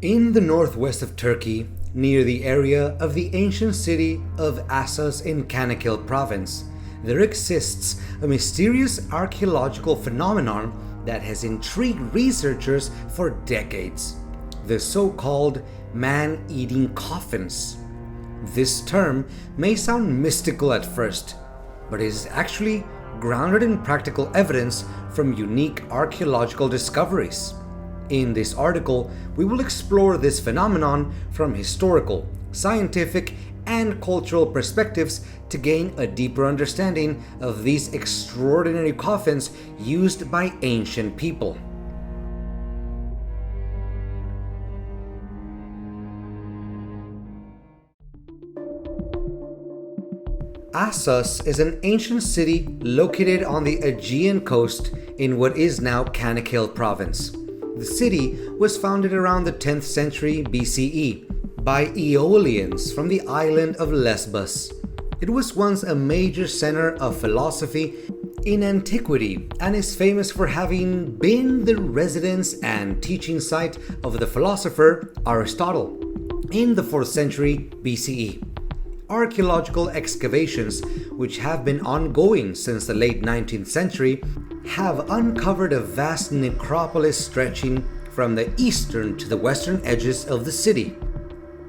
In the northwest of Turkey, near the area of the ancient city of Assos in Kanakil province, there exists a mysterious archaeological phenomenon that has intrigued researchers for decades: the so-called man-eating coffins. This term may sound mystical at first, but is actually grounded in practical evidence from unique archaeological discoveries. In this article, we will explore this phenomenon from historical, scientific, and cultural perspectives to gain a deeper understanding of these extraordinary coffins used by ancient people. Assos is an ancient city located on the Aegean coast in what is now Kanakil province. The city was founded around the 10th century BCE by Aeolians from the island of Lesbos. It was once a major center of philosophy in antiquity and is famous for having been the residence and teaching site of the philosopher Aristotle in the 4th century BCE. Archaeological excavations, which have been ongoing since the late 19th century, have uncovered a vast necropolis stretching from the eastern to the western edges of the city,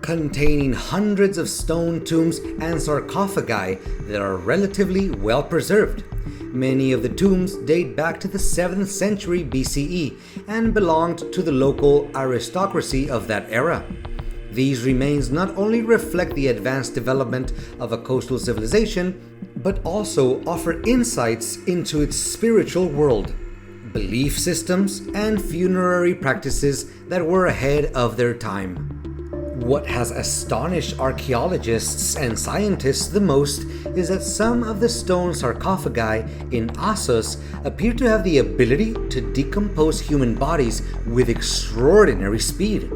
containing hundreds of stone tombs and sarcophagi that are relatively well preserved. Many of the tombs date back to the 7th century BCE and belonged to the local aristocracy of that era. These remains not only reflect the advanced development of a coastal civilization, but also offer insights into its spiritual world, belief systems, and funerary practices that were ahead of their time. What has astonished archaeologists and scientists the most is that some of the stone sarcophagi in Assos appear to have the ability to decompose human bodies with extraordinary speed.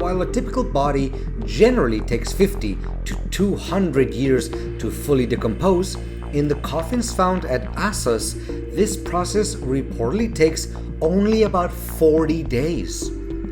While a typical body generally takes 50 to 200 years to fully decompose, in the coffins found at Assos, this process reportedly takes only about 40 days.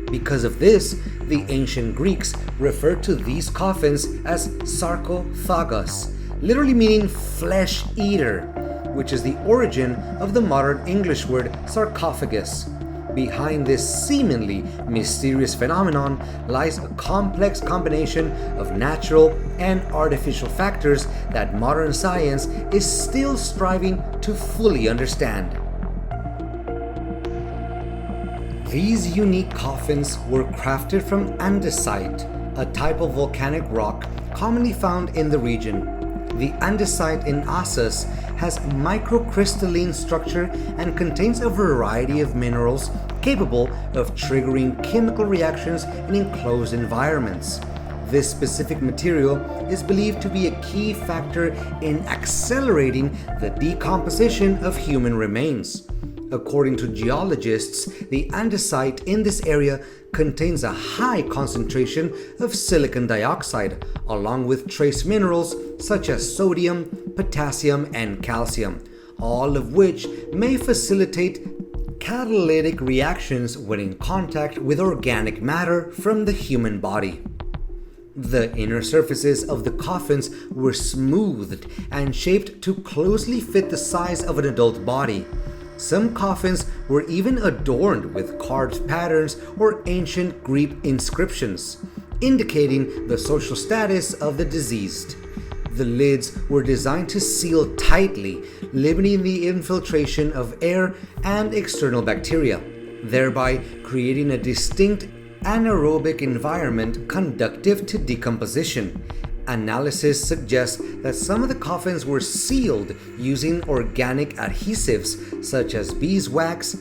Because of this, the ancient Greeks referred to these coffins as sarcophagos, literally meaning flesh eater, which is the origin of the modern English word sarcophagus. Behind this seemingly mysterious phenomenon lies a complex combination of natural and artificial factors that modern science is still striving to fully understand. These unique coffins were crafted from andesite, a type of volcanic rock commonly found in the region. The andesite in Assos has microcrystalline structure and contains a variety of minerals capable of triggering chemical reactions in enclosed environments. This specific material is believed to be a key factor in accelerating the decomposition of human remains. According to geologists, the andesite in this area contains a high concentration of silicon dioxide, along with trace minerals such as sodium, potassium, and calcium, all of which may facilitate catalytic reactions when in contact with organic matter from the human body. The inner surfaces of the coffins were smoothed and shaped to closely fit the size of an adult body. Some coffins were even adorned with carved patterns or ancient Greek inscriptions, indicating the social status of the deceased. The lids were designed to seal tightly, limiting the infiltration of air and external bacteria, thereby creating a distinct anaerobic environment conducive to decomposition. Analysis suggests that some of the coffins were sealed using organic adhesives such as beeswax,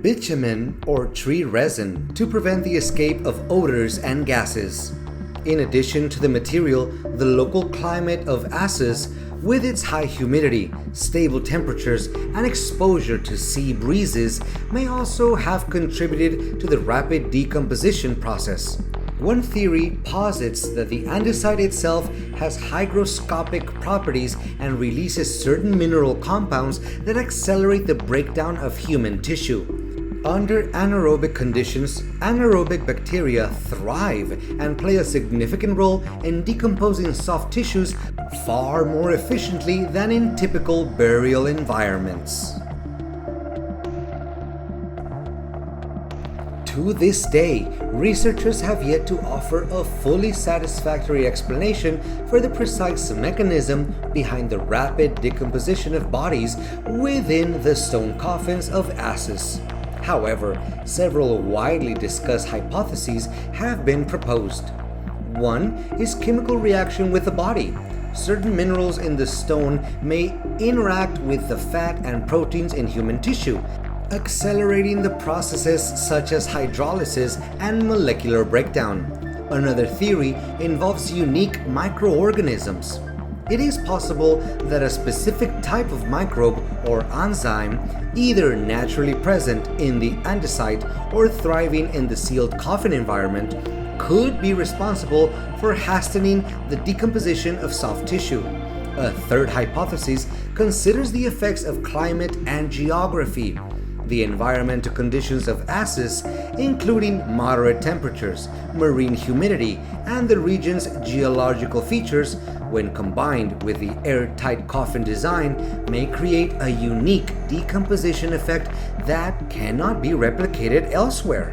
bitumen, or tree resin to prevent the escape of odors and gases. In addition to the material, the local climate of Assos, with its high humidity, stable temperatures, and exposure to sea breezes, may also have contributed to the rapid decomposition process. One theory posits that the andesite itself has hygroscopic properties and releases certain mineral compounds that accelerate the breakdown of human tissue. Under anaerobic conditions, anaerobic bacteria thrive and play a significant role in decomposing soft tissues far more efficiently than in typical burial environments. To this day, researchers have yet to offer a fully satisfactory explanation for the precise mechanism behind the rapid decomposition of bodies within the stone coffins of Assos. However, several widely discussed hypotheses have been proposed. One is chemical reaction with the body. Certain minerals in the stone may interact with the fat and proteins in human tissue, accelerating the processes such as hydrolysis and molecular breakdown. Another theory involves unique microorganisms. It is possible that a specific type of microbe or enzyme, either naturally present in the andesite or thriving in the sealed coffin environment, could be responsible for hastening the decomposition of soft tissue. A third hypothesis considers the effects of climate and geography. The environmental conditions of Assos, including moderate temperatures, marine humidity, and the region's geological features, when combined with the airtight coffin design, may create a unique decomposition effect that cannot be replicated elsewhere.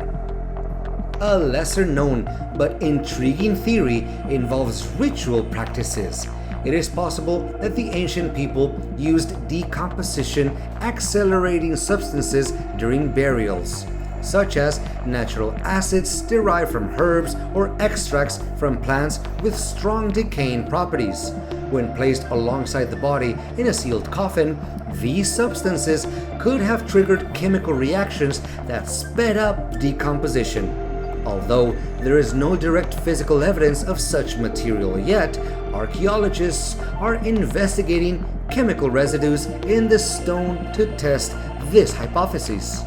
A lesser known but intriguing theory involves ritual practices. It is possible that the ancient people used decomposition accelerating substances during burials, such as natural acids derived from herbs or extracts from plants with strong decaying properties. When placed alongside the body in a sealed coffin, these substances could have triggered chemical reactions that sped up decomposition. Although there is no direct physical evidence of such material yet, archaeologists are investigating chemical residues in the stone to test this hypothesis.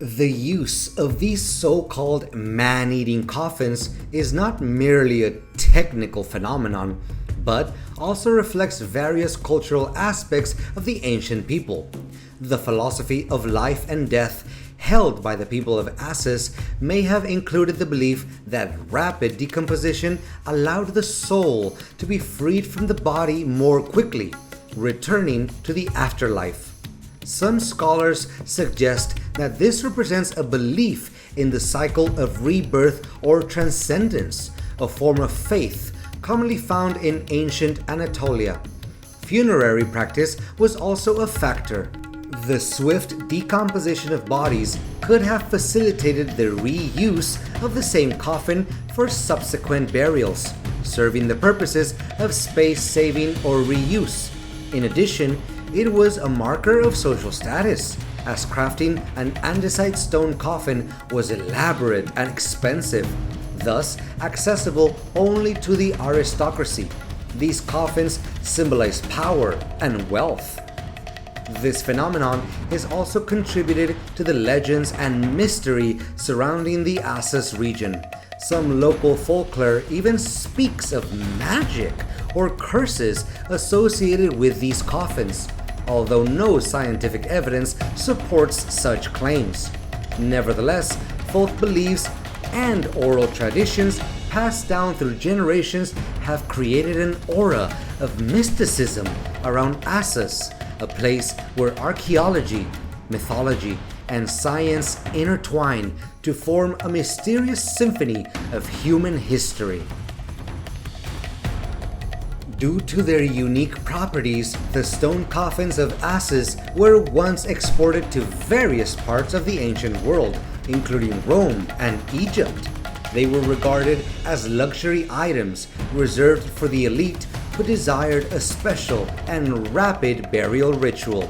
The use of these so-called man-eating coffins is not merely a technical phenomenon, but also reflects various cultural aspects of the ancient people. The philosophy of life and death held by the people of Assos may have included the belief that rapid decomposition allowed the soul to be freed from the body more quickly, returning to the afterlife. Some scholars suggest that this represents a belief in the cycle of rebirth or transcendence, a form of faith commonly found in ancient Anatolia. Funerary practice was also a factor. The swift decomposition of bodies could have facilitated the reuse of the same coffin for subsequent burials, serving the purposes of space saving or reuse. In addition, it was a marker of social status, as crafting an andesite stone coffin was elaborate and expensive, thus accessible only to the aristocracy. These coffins symbolize power and wealth. This phenomenon is also contributed to the legends and mystery surrounding the Assos region. Some local folklore even speaks of magic or curses associated with these coffins, although no scientific evidence supports such claims. Nevertheless, folk beliefs and oral traditions passed down through generations have created an aura of mysticism around Assos, a place where archaeology, mythology, and science intertwine to form a mysterious symphony of human history. Due to their unique properties, the stone coffins of Assos were once exported to various parts of the ancient world, including Rome and Egypt. They were regarded as luxury items reserved for the elite who desired a special and rapid burial ritual.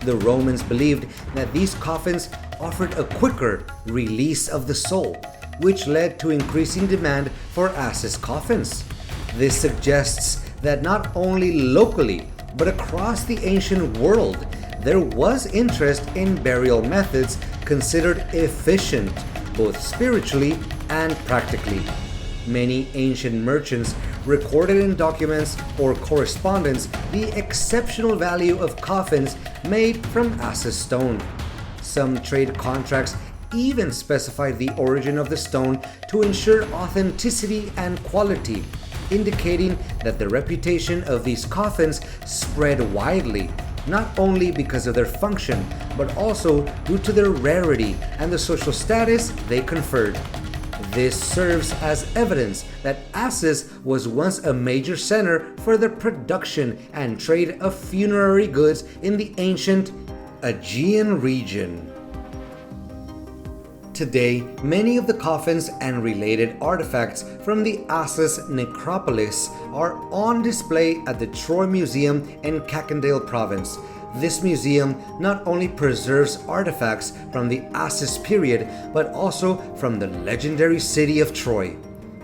The Romans believed that these coffins offered a quicker release of the soul, which led to increasing demand for Assos coffins. This suggests that not only locally, but across the ancient world, there was interest in burial methods considered efficient, both spiritually and practically. Many ancient merchants recorded in documents or correspondence the exceptional value of coffins made from Assos stone. Some trade contracts even specified the origin of the stone to ensure authenticity and quality, indicating that the reputation of these coffins spread widely, not only because of their function, but also due to their rarity and the social status they conferred. This serves as evidence that Assos was once a major center for the production and trade of funerary goods in the ancient Aegean region. Today, many of the coffins and related artifacts from the Assos necropolis are on display at the Troy Museum in Cannondale province. This museum not only preserves artifacts from the Assos period, but also from the legendary city of Troy.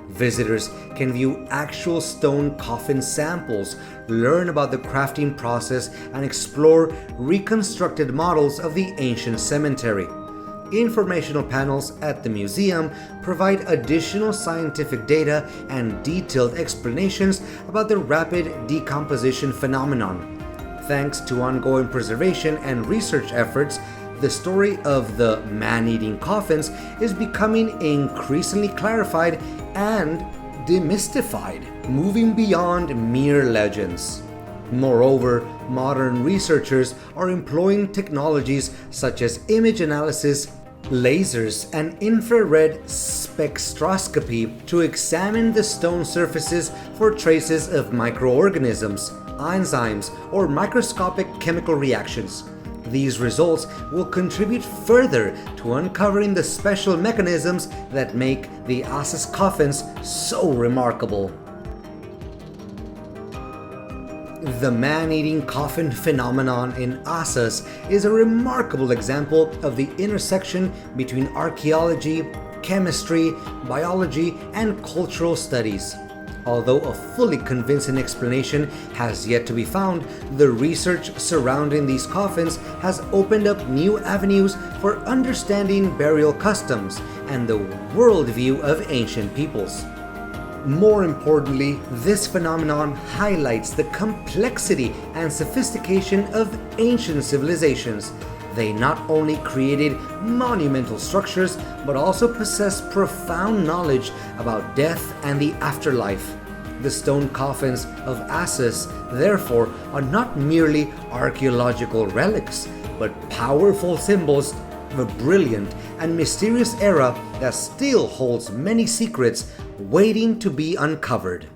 Visitors can view actual stone coffin samples, learn about the crafting process, and explore reconstructed models of the ancient cemetery. Informational panels at the museum provide additional scientific data and detailed explanations about the rapid decomposition phenomenon. Thanks to ongoing preservation and research efforts, the story of the man-eating coffins is becoming increasingly clarified and demystified, moving beyond mere legends. Moreover, modern researchers are employing technologies such as image analysis, lasers, and infrared spectroscopy to examine the stone surfaces for traces of microorganisms, enzymes, or microscopic chemical reactions. These results will contribute further to uncovering the special mechanisms that make the Assos coffins so remarkable. The man-eating coffin phenomenon in Assos is a remarkable example of the intersection between archaeology, chemistry, biology, and cultural studies. Although a fully convincing explanation has yet to be found, the research surrounding these coffins has opened up new avenues for understanding burial customs and the worldview of ancient peoples. More importantly, this phenomenon highlights the complexity and sophistication of ancient civilizations. They not only created monumental structures, but also possess profound knowledge about death and the afterlife. The stone coffins of Assos, therefore, are not merely archaeological relics, but powerful symbols of a brilliant and mysterious era that still holds many secrets waiting to be uncovered.